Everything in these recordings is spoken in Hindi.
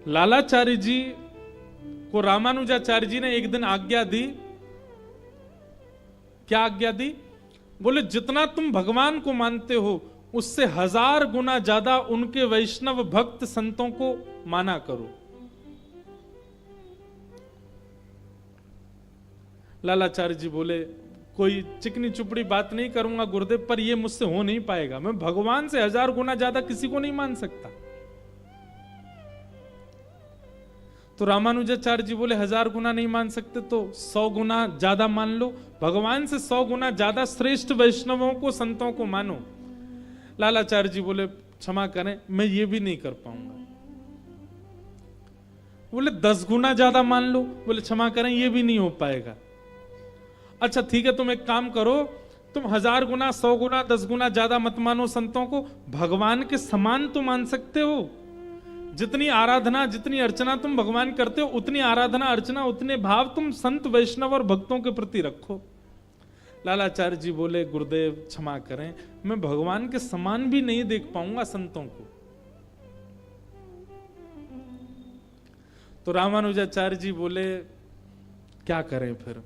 लालाचार्य जी को रामानुजाचार्य जी ने एक दिन आज्ञा दी। क्या आज्ञा दी? बोले जितना तुम भगवान को मानते हो उससे 1000 गुना ज्यादा उनके वैष्णव भक्त संतों को माना करो। लालाचार्य जी बोले कोई चिकनी चुपड़ी बात नहीं करूंगा गुरुदेव, पर यह मुझसे हो नहीं पाएगा। मैं भगवान से 1000 गुना ज्यादा किसी को नहीं मान सकता। तो रामानुजाचार्य जी बोले 1000 गुना नहीं मान सकते तो 100 गुना ज्यादा मान लो, भगवान से 100 गुना ज्यादा श्रेष्ठ वैष्णवों को संतों को मानो। लालाचार्य जी बोले क्षमा करें, मैं ये भी नहीं कर पाऊंगा। बोले 10 गुना ज्यादा मान लो। बोले क्षमा करें, ये भी नहीं हो पाएगा। अच्छा ठीक है, तुम एक काम करो, तुम 1000 गुना 100 गुना 10 गुना ज्यादा मत मानो संतों को, भगवान के समान तो मान सकते हो। जितनी आराधना जितनी अर्चना तुम भगवान करते हो उतनी आराधना अर्चना उतने भाव तुम संत वैष्णव और भक्तों के प्रति रखो। लालाचार्य जी बोले गुरुदेव क्षमा करें, मैं भगवान के समान भी नहीं देख पाऊंगा संतों को। तो रामानुजाचार्य जी बोले क्या करें फिर?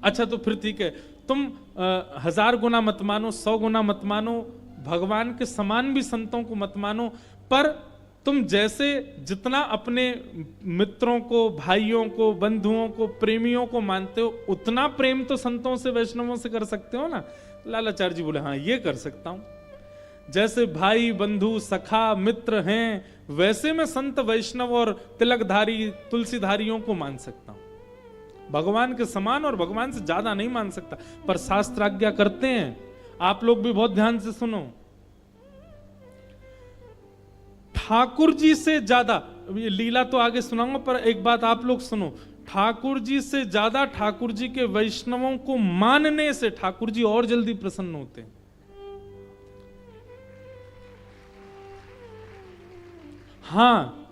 अच्छा तो फिर ठीक है, तुम 1000 गुना मत मानो 100 गुना मत मानो, भगवान के समान भी संतों को मत मानो, पर तुम जैसे जितना अपने मित्रों को भाइयों को बंधुओं को प्रेमियों को मानते हो उतना प्रेम तो संतों से वैष्णवों से कर सकते हो ना। लालाचार्य जी बोले हाँ ये कर सकता हूं। जैसे भाई बंधु सखा मित्र हैं वैसे मैं संत वैष्णव और तिलकधारी तुलसीधारियों को मान सकता हूं। भगवान के समान और भगवान से ज्यादा नहीं मान सकता, पर शास्त्र आज्ञा करते हैं। आप लोग भी बहुत ध्यान से सुनो, ठाकुर जी से ज्यादा, ये लीला तो आगे सुनाऊंगा, पर एक बात आप लोग सुनो, ठाकुर जी से ज्यादा ठाकुर जी के वैष्णवों को मानने से ठाकुर जी और जल्दी प्रसन्न होते हैं। हाँ,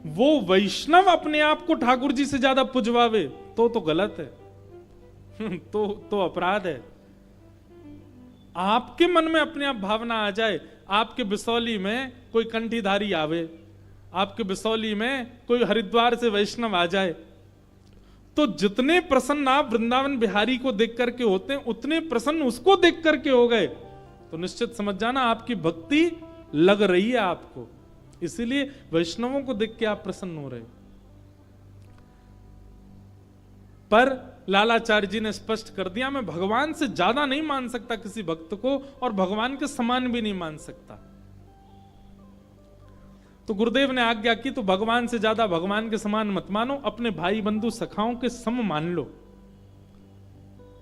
वो वैष्णव अपने आप को ठाकुर जी से ज्यादा पुजवावे तो गलत है। तो अपराध है। आपके मन में अपने आप भावना आ जाए, आपके बिसौली में कोई कंठीधारी आवे, आपके बिसौली में कोई हरिद्वार से वैष्णव आ जाए, तो जितने प्रसन्न आप वृंदावन बिहारी को देख करके होते हैं उतने प्रसन्न उसको देख करके हो गए, तो निश्चित समझ जाना आपकी भक्ति लग रही है आपको। इसीलिए वैष्णवों को देख के आप प्रसन्न हो रहे। पर लालाचार्य जी ने स्पष्ट कर दिया मैं भगवान से ज्यादा नहीं मान सकता किसी भक्त को और भगवान के समान भी नहीं मान सकता। तो गुरुदेव ने आज्ञा की तो भगवान से ज्यादा भगवान के समान मत मानो, अपने भाई बंधु सखाओं के सम मान लो।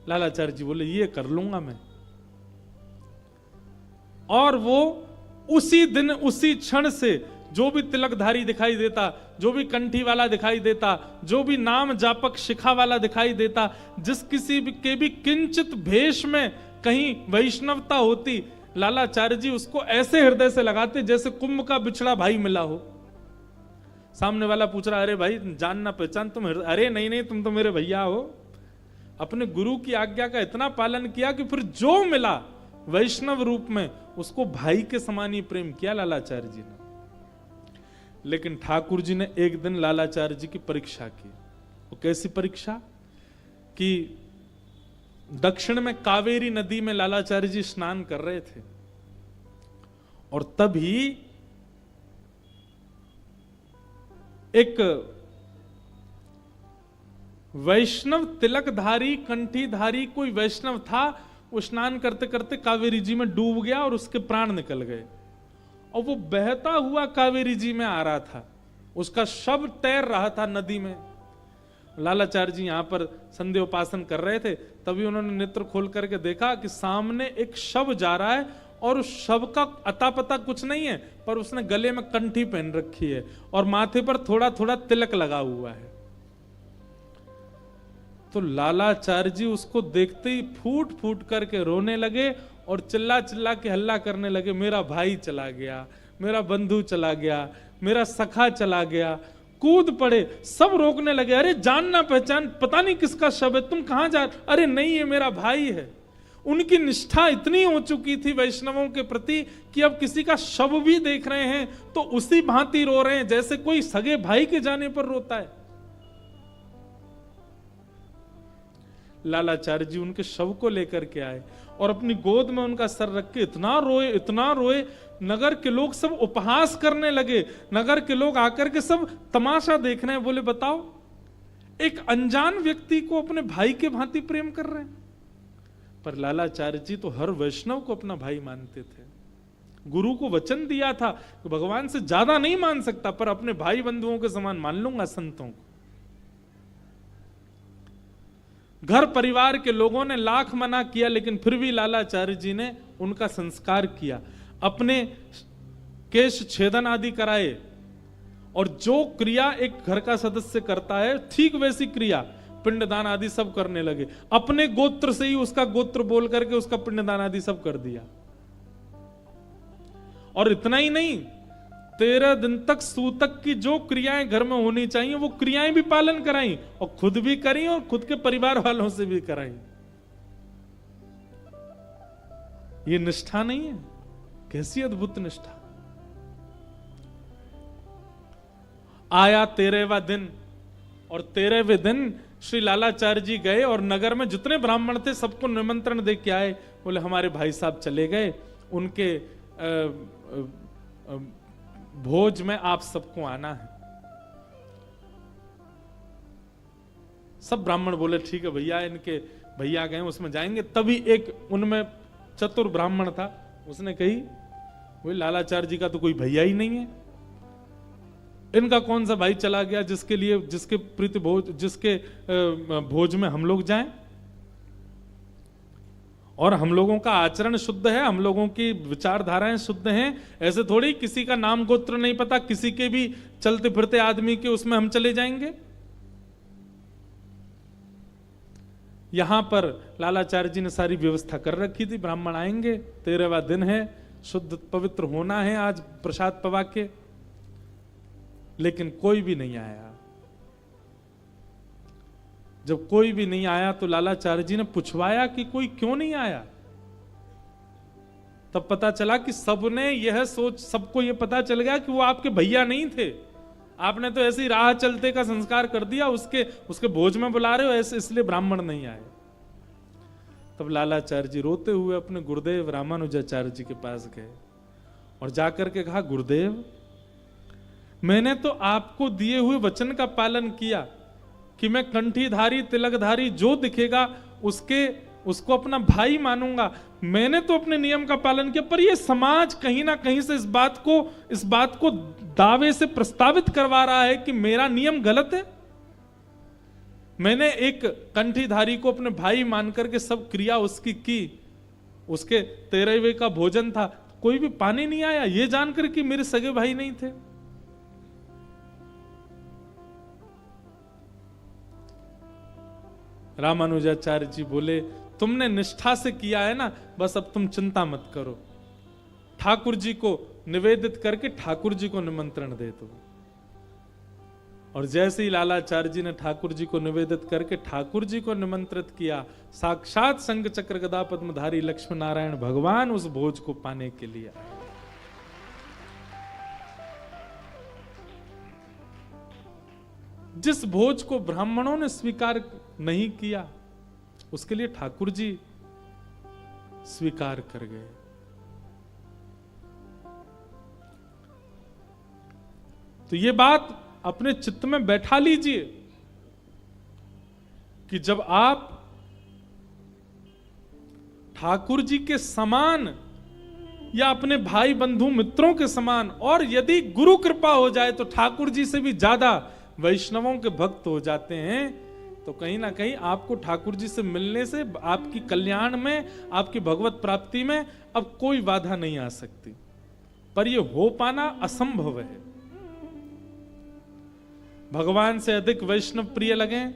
लालाचार्य जी बोले ये कर लूंगा मैं। और वो उसी दिन उसी क्षण से जो भी तिलकधारी दिखाई देता, जो भी कंठी वाला दिखाई देता, जो भी नाम जापक शिखा वाला दिखाई देता, जिस किसी के भी किंचित भेष में कहीं वैष्णवता होती, लालाचार्य जी उसको ऐसे हृदय से लगाते जैसे कुंभ का बिछड़ा भाई मिला हो। सामने वाला पूछ रहा अरे भाई जान ना पहचान तुम? अरे नहीं नहीं तुम तो मेरे भैया हो। अपने गुरु की आज्ञा का इतना पालन किया कि फिर जो मिला वैष्णव रूप में उसको भाई के समान ही प्रेम किया लालाचार्य जी ने। लेकिन ठाकुर जी ने एक दिन लालाचार्य जी की परीक्षा की। वो कैसी परीक्षा? कि दक्षिण में कावेरी नदी में लालाचार्य जी स्नान कर रहे थे और तभी एक वैष्णव तिलकधारी कंठीधारी कोई वैष्णव था, वो स्नान करते करते कावेरी जी में डूब गया और उसके प्राण निकल गए। और वो बहता हुआ कावेरी जी में आ रहा था, उसका शव तैर रहा था नदी में। लालाचार्य जी यहां पर संध्या उपासन कर रहे थे, तभी उन्होंने नेत्र खोल करके देखा कि सामने एक शव जा रहा है और उस शव का अता पता कुछ नहीं है, पर उसने गले में कंठी पहन रखी है और माथे पर थोड़ा थोड़ा तिलक लगा हुआ है। तो लालाचार्य जी उसको देखते ही फूट फूट करके रोने लगे और चिल्ला चिल्ला के हल्ला करने लगे, मेरा भाई चला गया, मेरा बंधु चला गया, मेरा सखा चला गया। कूद पड़े, सब रोकने लगे, अरे जान ना पहचान, पता नहीं किसका शव है, तुम कहां जा? अरे नहीं ये मेरा भाई है। उनकी निष्ठा इतनी हो चुकी थी वैष्णवों के प्रति कि अब किसी का शव भी देख रहे हैं तो उसी भांति रो रहे हैं जैसे कोई सगे भाई के जाने पर रोता है। लालाचार्य जी उनके शव को लेकर के आए और अपनी गोद में उनका सर रख के इतना रोए, नगर के लोग सब उपहास करने लगे। नगर के लोग आकर के सब तमाशा देख रहे हैं। बोले बताओ, एक अनजान व्यक्ति को अपने भाई के भांति प्रेम कर रहे हैं। पर लालाचार्य जी तो हर वैष्णव को अपना भाई मानते थे। गुरु को वचन दिया था कि भगवान से ज्यादा नहीं मान सकता पर अपने भाई बंधुओं के समान मान लूंगा संतों को। घर परिवार के लोगों ने लाख मना किया लेकिन फिर भी लालाचार्य जी ने उनका संस्कार किया, अपने केश छेदन आदि कराए और जो क्रिया एक घर का सदस्य करता है ठीक वैसी क्रिया पिंडदान आदि सब करने लगे। अपने गोत्र से ही उसका गोत्र बोल करके उसका पिंडदान आदि सब कर दिया। और इतना ही नहीं, 13 दिन तक सूतक की जो क्रियाएं घर में होनी चाहिए वो क्रियाएं भी पालन कराई और खुद भी करी और खुद के परिवार वालों से भी कराई। ये निष्ठा नहीं है? कैसी अद्भुत निष्ठा। आया 13वां दिन और 13वें दिन श्री लालाचार्य जी गए और नगर में जितने ब्राह्मण थे सबको निमंत्रण दे के आए। बोले हमारे भाई साहब चले गए, उनके भोज में आप सबको आना है। सब ब्राह्मण बोले ठीक है भैया, इनके भैया गए उसमें जाएंगे। तभी एक उनमें चतुर ब्राह्मण था, उसने कही वो लालाचार्य जी का तो कोई भैया ही नहीं है, इनका कौन सा भाई चला गया जिसके प्रीति भोज, जिसके भोज में हम लोग जाएं। और हम लोगों का आचरण शुद्ध है, हम लोगों की विचारधाराएं शुद्ध हैं। ऐसे थोड़ी किसी का नाम गोत्र नहीं पता, किसी के भी चलते फिरते आदमी के उसमें हम चले जाएंगे। यहां पर लालाचार्य जी ने सारी व्यवस्था कर रखी थी, ब्राह्मण आएंगे, 13वां दिन है, शुद्ध पवित्र होना है आज प्रसाद पवा के। लेकिन कोई भी नहीं आया। जब कोई भी नहीं आया तो लालाचार्य जी ने पूछवाया कि कोई क्यों नहीं आया। तब पता चला कि सबने यह सोच, सबको यह पता चल गया कि वो आपके भैया नहीं थे, आपने तो ऐसी राह चलते का संस्कार कर दिया, उसके भोज में बुला रहे हो ऐसे, इसलिए ब्राह्मण नहीं आए। तब लालाचार्य जी रोते हुए अपने गुरुदेव रामानुजाचार्य जी के पास गए और जाकर के कहा, गुरुदेव मैंने तो आपको दिए हुए वचन का पालन किया कि मैं कंठीधारी तिलकधारी जो दिखेगा उसको अपना भाई मानूंगा। मैंने तो अपने नियम का पालन किया, पर यह समाज कहीं ना कहीं से इस बात को दावे से प्रस्तावित करवा रहा है कि मेरा नियम गलत है। मैंने एक कंठीधारी को अपने भाई मान करके सब क्रिया उसकी की, उसके 13वें का भोजन था, कोई भी पानी नहीं आया, ये जानकर कि मेरे सगे भाई नहीं थे। रामानुजाचार्य जी बोले, तुमने निष्ठा से किया है ना, बस अब तुम चिंता मत करो, ठाकुर जी को निवेदित करके ठाकुर जी को निमंत्रण दे दो। और जैसे ही लालाचार्य जी ने ठाकुर जी को निवेदित करके ठाकुर जी को निमंत्रित किया, साक्षात शंख चक्र गदा पद्मधारी लक्ष्मी नारायण भगवान उस भोज को पाने के लिए आए। जिस भोज को ब्राह्मणों ने स्वीकार नहीं किया, उसके लिए ठाकुर जी स्वीकार कर गए। तो ये बात अपने चित्त में बैठा लीजिए कि जब आप ठाकुर जी के समान या अपने भाई बंधु मित्रों के समान, और यदि गुरु कृपा हो जाए तो ठाकुर जी से भी ज्यादा वैष्णवों के भक्त हो जाते हैं, तो कहीं ना कहीं आपको ठाकुर जी से मिलने से आपकी कल्याण में, आपकी भगवत प्राप्ति में अब कोई बाधा नहीं आ सकती। पर यह हो पाना असंभव है। भगवान से अधिक वैष्णव प्रिय लगें,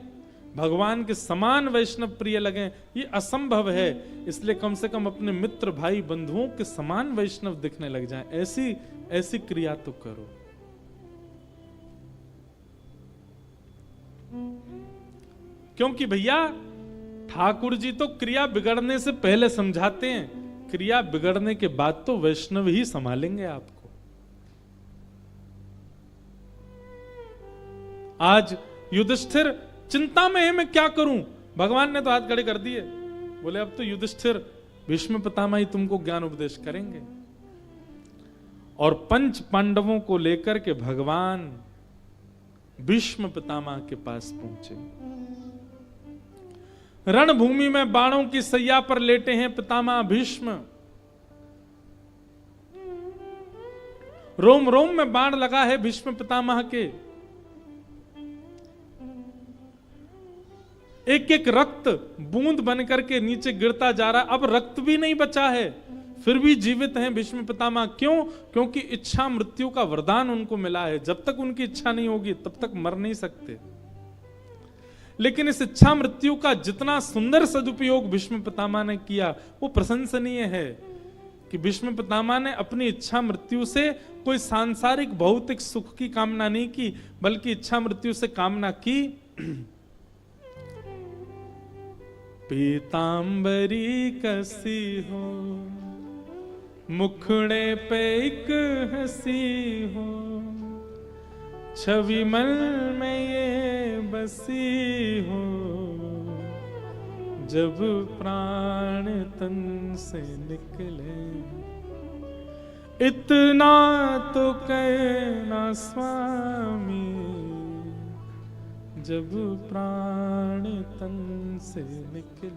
भगवान के समान वैष्णव प्रिय लगें, ये असंभव है। इसलिए कम से कम अपने मित्र भाई बंधुओं के समान वैष्णव दिखने लग जाएं। ऐसी क्रिया तो करो। क्योंकि भैया ठाकुर जी तो क्रिया बिगड़ने से पहले समझाते हैं, क्रिया बिगड़ने के बाद तो वैष्णव ही संभालेंगे आपको। आज युधिष्ठिर चिंता में है, मैं क्या करूं? भगवान ने तो हाथ खड़े कर दिए, बोले अब तो युधिष्ठिर भीष्म पितामह ही तुमको ज्ञान उपदेश करेंगे। और पंच पांडवों को लेकर के भगवान भीष्म पितामह के पास पहुंचे। रणभूमि में बाणों की सैया पर लेटे हैं पितामह भीष्म। रोम रोम में बाण लगा है भीष्म पितामह के। एक एक रक्त बूंद बनकर के नीचे गिरता जा रहा। अब रक्त भी नहीं बचा है, फिर भी जीवित हैं भीष्म पितामह। क्यों? क्योंकि इच्छा मृत्यु का वरदान उनको मिला है। जब तक उनकी इच्छा नहीं होगी तब तक मर नहीं सकते। लेकिन इस इच्छा मृत्यु का जितना सुंदर सदुपयोग भीष्म पितामह ने किया वो प्रशंसनीय है कि भीष्म पितामह ने अपनी इच्छा मृत्यु से कोई सांसारिक भौतिक सुख की कामना नहीं की, बल्कि इच्छा मृत्यु से कामना की पीतांबरी कसी हो, मुखड़े पे एक हंसी हो, छवि मन में ये बसी हो, जब प्राण तन से निकले। इतना तो कहना स्वामी, जब प्राण तन से निकले।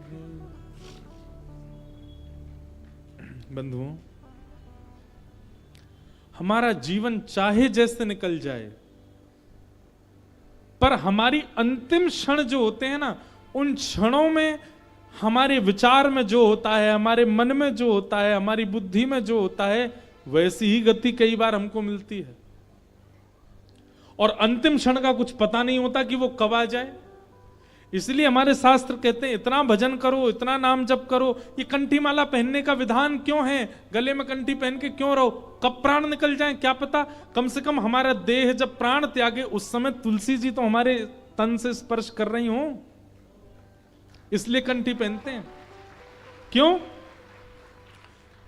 बंधुओं, हमारा जीवन चाहे जैसे निकल जाए, पर हमारी अंतिम क्षण जो होते हैं ना, उन क्षणों में हमारे विचार में जो होता है, हमारे मन में जो होता है, हमारी बुद्धि में जो होता है, वैसी ही गति कई बार हमको मिलती है। और अंतिम क्षण का कुछ पता नहीं होता कि वो कब आ जाए। इसलिए हमारे शास्त्र कहते हैं इतना भजन करो, इतना नाम जप करो। ये कंठी माला पहनने का विधान क्यों है? गले में कंठी पहन के क्यों रहो? कब प्राण निकल जाए क्या पता। कम से कम हमारा देह जब प्राण त्यागे उस समय तुलसी जी तो हमारे तन से स्पर्श कर रही हो, इसलिए कंठी पहनते हैं। क्यों?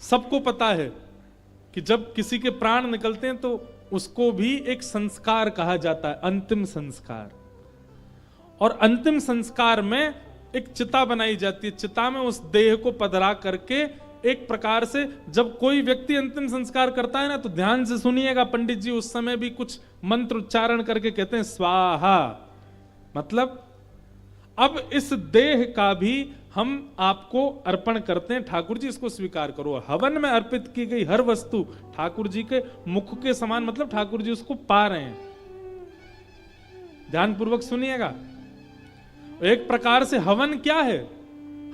सबको पता है कि जब किसी के प्राण निकलते हैं तो उसको भी एक संस्कार कहा जाता है, अंतिम संस्कार। और अंतिम संस्कार में एक चिता बनाई जाती है। चिता में उस देह को पधरा करके एक प्रकार से जब कोई व्यक्ति अंतिम संस्कार करता है ना, तो ध्यान से सुनिएगा, पंडित जी उस समय भी कुछ मंत्र उच्चारण करके कहते हैं स्वाहा, मतलब अब इस देह का भी हम आपको अर्पण करते हैं, ठाकुर जी इसको स्वीकार करो। हवन में अर्पित की गई हर वस्तु ठाकुर जी के मुख के समान, मतलब ठाकुर जी उसको पा रहे हैं। ध्यानपूर्वक सुनिएगा। एक प्रकार से हवन क्या है?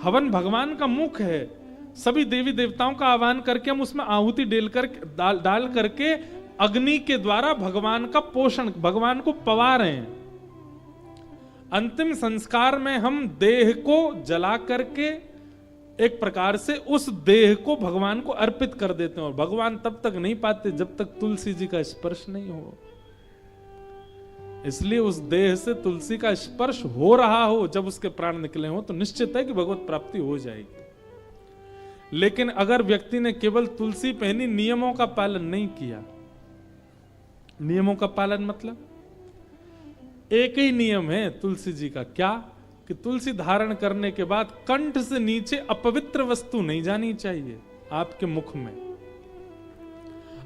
हवन भगवान का मुख है। सभी देवी देवताओं का आह्वान करके हम उसमें आहुति डाल करके अग्नि के द्वारा भगवान का पोषण, भगवान को पवा रहे हैं। अंतिम संस्कार में हम देह को जला करके एक प्रकार से उस देह को भगवान को अर्पित कर देते हैं। और भगवान तब तक नहीं पाते जब तक तुलसी जी का स्पर्श नहीं हो। इसलिए उस देह से तुलसी का स्पर्श हो रहा हो जब उसके प्राण निकले हो, तो निश्चित है कि भगवत प्राप्ति हो जाएगी। लेकिन अगर व्यक्ति ने केवल तुलसी पहनी, नियमों का पालन नहीं किया, नियमों का पालन मतलब एक ही नियम है तुलसी जी का, क्या? कि तुलसी धारण करने के बाद कंठ से नीचे अपवित्र वस्तु नहीं जानी चाहिए आपके मुख में।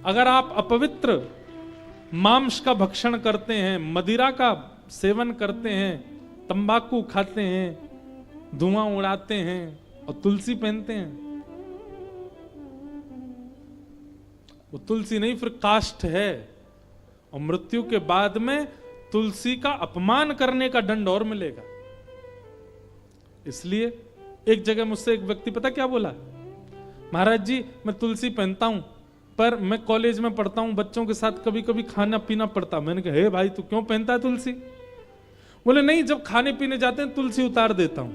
अगर आप अपवित्र मांस का भक्षण करते हैं, मदिरा का सेवन करते हैं, तंबाकू खाते हैं, धुआं उड़ाते हैं और तुलसी पहनते हैं, वो तुलसी नहीं फिर काष्ठ है। और मृत्यु के बाद में तुलसी का अपमान करने का दंड और मिलेगा। इसलिए एक जगह मुझसे एक व्यक्ति पता क्या बोला, महाराज जी मैं तुलसी पहनता हूं पर मैं कॉलेज में पढ़ता हूं, बच्चों के साथ कभी कभी खाना पीना पड़ता। मैंने कहा हे भाई तू क्यों पहनता है तुलसी? बोले नहीं, जब खाने पीने जाते हैं तुलसी उतार देता हूं।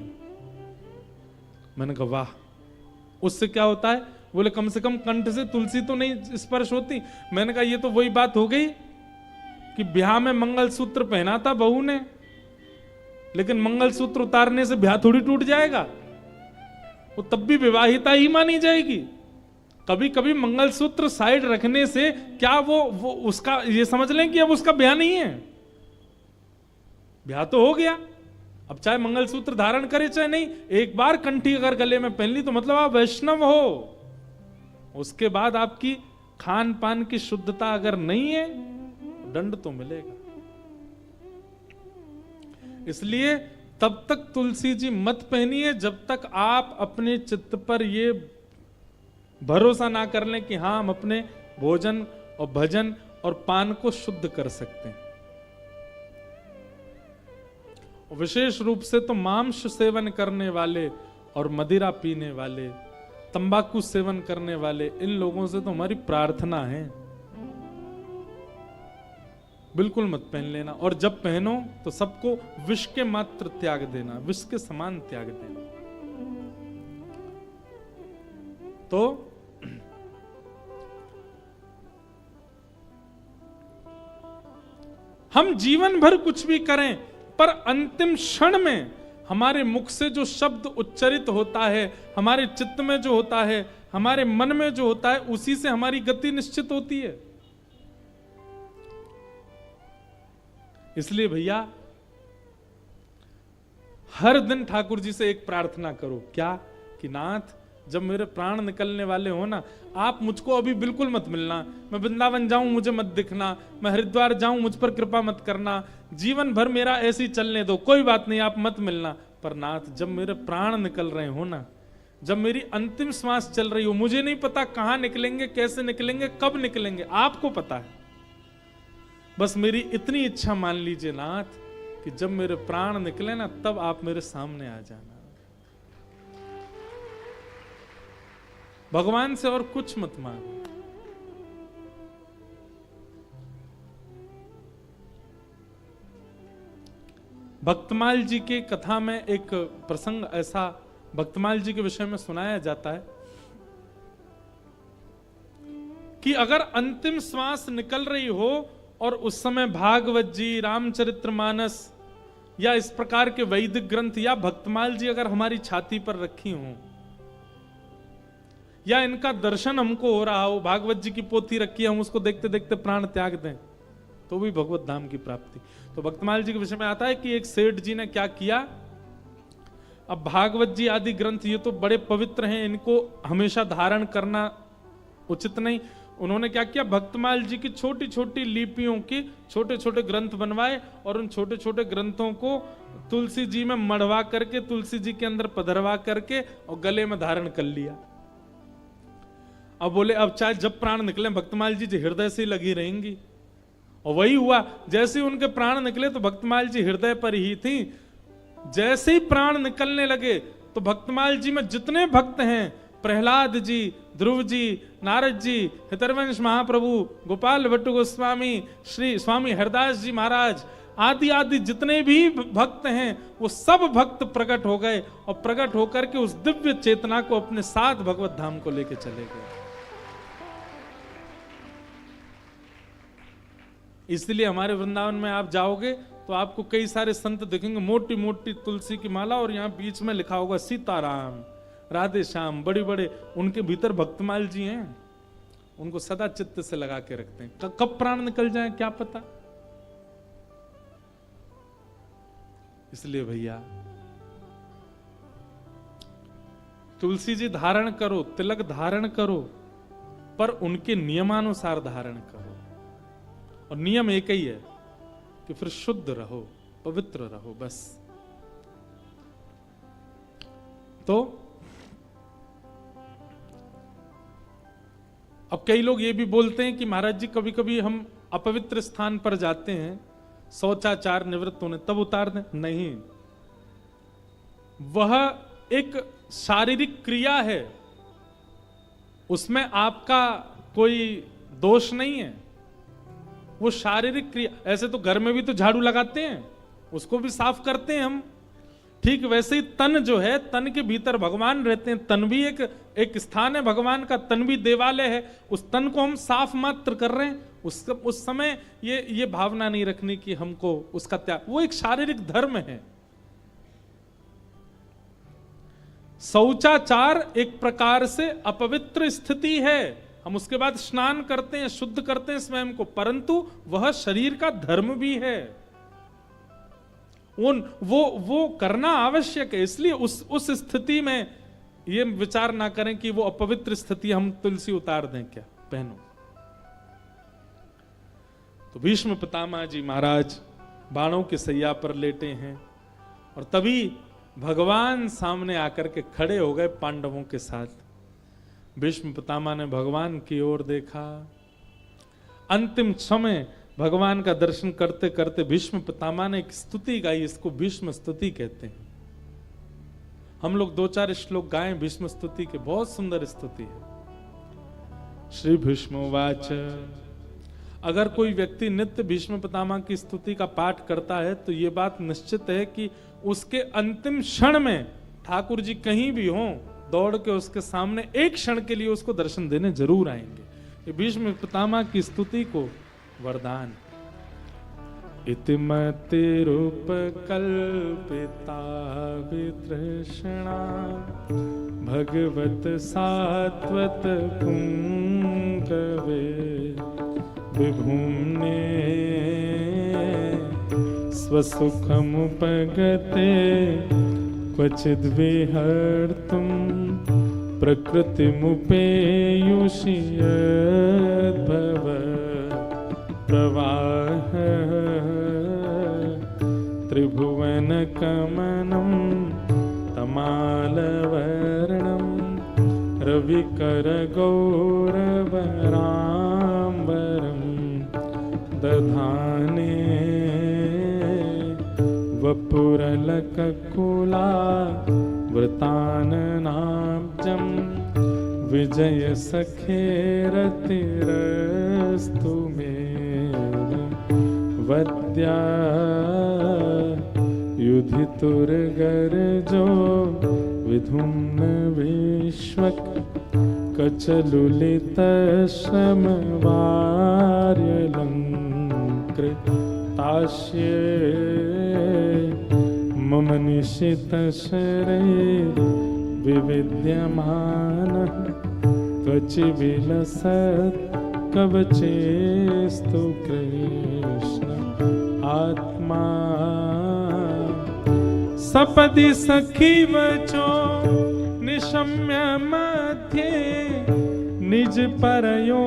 मैंने कहा वाह, उससे क्या होता है? बोले कम से कम कंठ से तुलसी तो नहीं स्पर्श होती। मैंने कहा ये तो वही बात हो गई कि ब्याह में मंगलसूत्र पहना था बहू ने, लेकिन मंगलसूत्र उतारने से ब्याह थोड़ी टूट जाएगा, वो तब भी विवाहिता ही मानी जाएगी। कभी कभी मंगलसूत्र साइड रखने से क्या वो उसका ये समझ लें कि अब उसका ब्याह नहीं है, ब्याह तो हो गया। अब चाहे मंगलसूत्र धारण करे चाहे नहीं, एक बार कंठी अगर गले में पहन ली तो मतलब आप वैष्णव हो। उसके बाद आपकी खान पान की शुद्धता अगर नहीं है, दंड तो मिलेगा। इसलिए तब तक तुलसी जी मत पहनिए जब तक आप अपने चित्त पर ये भरोसा ना कर लें कि हाँ हम अपने भोजन और भजन और पान को शुद्ध कर सकते हैं। विशेष रूप से तो मांस सेवन करने वाले और मदिरा पीने वाले, तंबाकू सेवन करने वाले, इन लोगों से तो हमारी प्रार्थना है बिल्कुल मत पहन लेना। और जब पहनो तो सबको विष के मात्र त्याग देना, विष के समान त्याग देना। तो हम जीवन भर कुछ भी करें, पर अंतिम क्षण में हमारे मुख से जो शब्द उच्चरित होता है, हमारे चित्त में जो होता है, हमारे मन में जो होता है, उसी से हमारी गति निश्चित होती है। इसलिए भैया हर दिन ठाकुर जी से एक प्रार्थना करो, क्या कि नाथ जब मेरे प्राण निकलने वाले हो ना, आप मुझको अभी बिल्कुल मत मिलना। मैं वृंदावन जाऊं मुझे मत दिखना, मैं हरिद्वार जाऊं मुझ पर कृपा मत करना, जीवन भर मेरा ऐसे ही चलने दो, कोई बात नहीं आप मत मिलना। पर नाथ जब मेरे प्राण निकल रहे हो ना, जब मेरी अंतिम श्वास चल रही हो, मुझे नहीं पता कहां निकलेंगे, कैसे निकलेंगे, कब निकलेंगे, आपको पता है। बस मेरी इतनी इच्छा मान लीजिए नाथ कि जब मेरे प्राण निकले ना तब आप मेरे सामने आ जाना। भगवान से और कुछ मत मांगो। भक्तमाल जी के कथा में एक प्रसंग ऐसा भक्तमाल जी के विषय में सुनाया जाता है कि अगर अंतिम श्वास निकल रही हो और उस समय भागवत जी, रामचरितमानस या इस प्रकार के वैदिक ग्रंथ या भक्तमाल जी अगर हमारी छाती पर रखी हों, या इनका दर्शन हमको हो रहा हो, भागवत जी की पोथी रखी है, हम उसको देखते देखते प्राण त्याग दें, तो भी भगवत धाम की प्राप्ति। तो भक्तमाल जी के विषय में आता है कि एक सेठ जी ने क्या किया। अब भागवत जी आदि ग्रंथ ये तो बड़े पवित्र हैं, इनको हमेशा धारण करना उचित नहीं। उन्होंने क्या किया, भक्तमाल जी की छोटी छोटी लिपियों के छोटे छोटे ग्रंथ बनवाए और उन छोटे छोटे ग्रंथों को तुलसी जी में मढ़वा करके, तुलसी जी के अंदर पधरवा करके और गले में धारण कर लिया। अब बोले अब चाहे जब प्राण निकले भक्तमाल जी हृदय से लगी रहेंगी। और वही हुआ, जैसे ही उनके प्राण निकले तो भक्तमाल जी हृदय पर ही थी। जैसे ही प्राण निकलने लगे तो भक्तमाल जी में जितने भक्त हैं, प्रहलाद जी, ध्रुव जी, नारद जी, हितरवंश महाप्रभु, गोपाल भट्ट गोस्वामी, श्री स्वामी हरदास जी महाराज आदि आदि जितने भी भक्त हैं, वो सब भक्त प्रकट हो गए और प्रकट होकर के उस दिव्य चेतना को अपने साथ भगवत धाम को लेके चले गए। इसलिए हमारे वृंदावन में आप जाओगे तो आपको कई सारे संत दिखेंगे, मोटी मोटी तुलसी की माला और यहाँ बीच में लिखा होगा सीताराम, राधे श्याम, बड़े बड़े, उनके भीतर भक्तमाल जी हैं, उनको सदा चित्त से लगा के रखते हैं। कब प्राण निकल जाए क्या पता। इसलिए भैया तुलसी जी धारण करो, तिलक धारण करो, पर उनके नियमानुसार धारण करो। और नियम एक ही है कि फिर शुद्ध रहो, पवित्र रहो, बस। तो अब कई लोग ये भी बोलते हैं कि महाराज जी कभी कभी हम अपवित्र स्थान पर जाते हैं, शौचाचार निवृत्त होने तब उतार दें। नहीं, वह एक शारीरिक क्रिया है, उसमें आपका कोई दोष नहीं है। वो शारीरिक क्रिया, ऐसे तो घर में भी तो झाड़ू लगाते हैं, उसको भी साफ करते हैं हम, ठीक वैसे ही तन जो है, तन के भीतर भगवान रहते हैं, तन भी एक स्थान है भगवान का, तन भी देवालय है, उस तन को हम साफ मात्र कर रहे हैं। उस समय ये भावना नहीं रखनी कि हमको उसका त्याग, वो एक शारीरिक धर्म है, शौचाचार एक प्रकार से अपवित्र स्थिति है, हम उसके बाद स्नान करते हैं, शुद्ध करते हैं स्वयं को, परंतु वह शरीर का धर्म भी है। वो करना आवश्यक है। इसलिए उस स्थिति में ये विचार ना करें कि वो अपवित्र स्थिति, हम तुलसी उतार दें क्या, पहनो। तो भीष्म पितामह जी महाराज बाणों की सैया पर लेटे हैं और तभी भगवान सामने आकर के खड़े हो गए पांडवों के साथ। भीष्म पितामह ने भगवान की ओर देखा। अंतिम समय भगवान का दर्शन करते करते भीष्म पितामह ने एक स्तुति गाई, इसको भीष्म स्तुति कहते हैं। हम लोग 2-4 श्लोक गाएं भीष्म स्तुति के, बहुत सुंदर स्तुति है। श्री भीष्मोवाच, अगर कोई व्यक्ति नित्य भीष्म पितामह की स्तुति का पाठ करता है तो ये बात निश्चित है कि उसके अंतिम क्षण में ठाकुर जी कहीं भी हों, दौड़ के उसके सामने एक क्षण के लिए उसको दर्शन देने जरूर आएंगे। ये भीष्म पितामह की स्तुति को वरदान। इति मतिरुपकल्पिता वितृष्णा भगवत सात्वत पुंगवे विभुम्ने स्वसुखमुपगते क्वचिद् विहर्तुं प्रकृतिमुपेयुषि यद्भव प्रवाह त्रिभुवनकमनं तमालवर्णं रविकरगौरवराम्बरं दधाने वपुरलककुला वृताननाब्जं विजयसखेरतिरस्तु मे वद्या युधितुर्गर्जो विधुम्न विश्वक कचलुलितश्रमवार्यलङ्कृतास्ये मम निशितशरीर विविद्यमानः त्वचिविलसत् कवचेस्तु कृष्ण आत्मा सपदि सखी वचो निशम्य मध्ये निज परयोर्वलयोरथं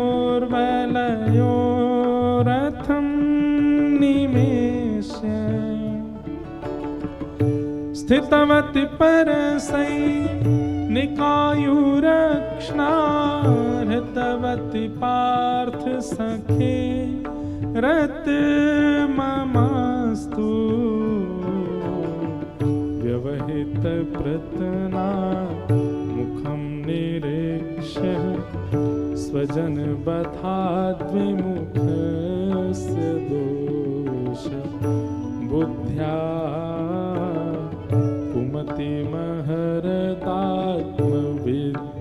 निमेष्य स्थितवति परसै निकायुरक्ष्णार्हतवति पार्थ सखे रत ममास्तु व्यवहित प्रतना मुखं निरीक्ष्य स्वजन बधाद्विमुखस्य दोष बुद्ध्या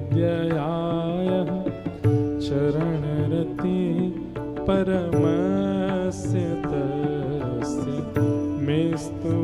कुमतिमहरदात्मविद्ययाय चरणरति परमस्य तस्य मेस्तु